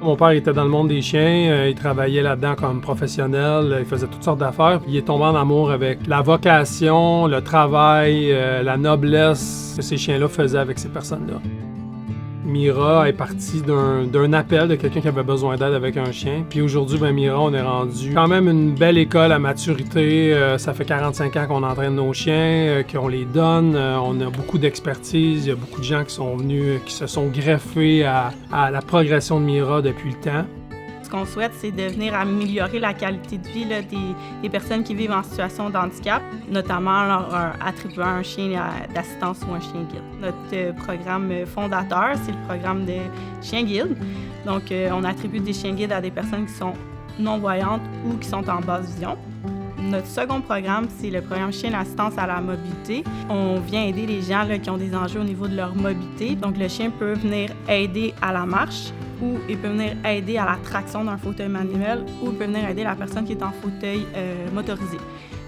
Mon père était dans le monde des chiens, il travaillait là-dedans comme professionnel, il faisait toutes sortes d'affaires. Il est tombé en amour avec la vocation, le travail, la noblesse que ces chiens-là faisaient avec ces personnes-là. Mira est partie d'un appel de quelqu'un qui avait besoin d'aide avec un chien. Puis aujourd'hui, Mira, on est rendu quand même une belle école à maturité. Ça fait 45 ans qu'on entraîne nos chiens, qu'on les donne. On a beaucoup d'expertise. Il y a beaucoup de gens qui sont venus, qui se sont greffés à la progression de Mira depuis le temps. Ce qu'on souhaite, c'est de venir améliorer la qualité de vie là, des personnes qui vivent en situation de handicap, notamment leur attribuant un chien d'assistance ou un chien guide. Notre programme fondateur, c'est le programme de chien guide. Donc, on attribue des chiens guides à des personnes qui sont non-voyantes ou qui sont en basse vision. Notre second programme, c'est le programme Chien d'assistance à la mobilité. On vient aider les gens là, qui ont des enjeux au niveau de leur mobilité. Donc, le chien peut venir aider à la marche, ou il peut venir aider à la traction d'un fauteuil manuel, ou il peut venir aider la personne qui est en fauteuil motorisé.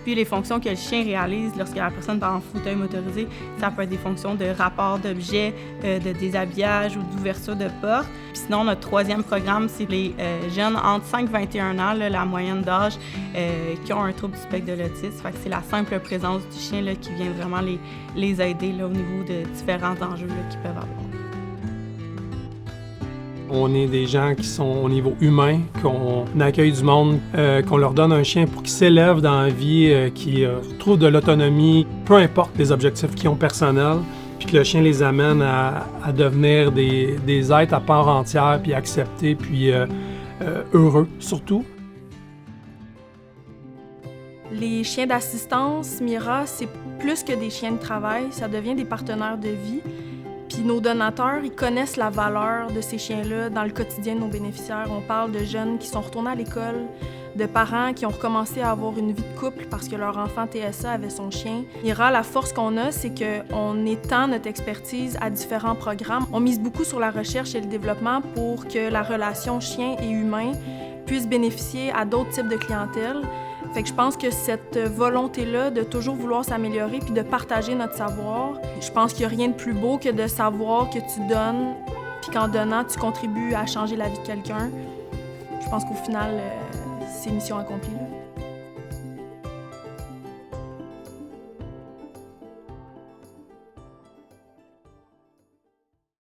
Puis les fonctions que le chien réalise lorsque la personne est en fauteuil motorisé, ça peut être des fonctions de rapport d'objets, de déshabillage ou d'ouverture de porte. Puis sinon, notre troisième programme, c'est les jeunes entre 5 et 21 ans, là, la moyenne d'âge, qui ont un trouble du spectre de l'autisme. Fait que c'est la simple présence du chien là, qui vient vraiment les aider là, au niveau de différents enjeux là, qu'ils peuvent avoir. On est des gens qui sont au niveau humain, qu'on accueille du monde, qu'on leur donne un chien pour qu'ils s'élèvent dans la vie, qu'ils retrouvent de l'autonomie, peu importe les objectifs qu'ils ont personnels, puis que le chien les amène à devenir des êtres à part entière, puis acceptés, puis heureux surtout. Les chiens d'assistance, Mira, c'est plus que des chiens de travail, ça devient des partenaires de vie. Puis nos donateurs, ils connaissent la valeur de ces chiens-là dans le quotidien de nos bénéficiaires. On parle de jeunes qui sont retournés à l'école, de parents qui ont recommencé à avoir une vie de couple parce que leur enfant TSA avait son chien. Mira, la force qu'on a, c'est qu'on étend notre expertise à différents programmes. On mise beaucoup sur la recherche et le développement pour que la relation chien et humain puisse bénéficier à d'autres types de clientèle. Fait que je pense que cette volonté-là de toujours vouloir s'améliorer puis de partager notre savoir, je pense qu'il n'y a rien de plus beau que de savoir que tu donnes puis qu'en donnant, tu contribues à changer la vie de quelqu'un. Je pense qu'au final, c'est mission accomplie, là.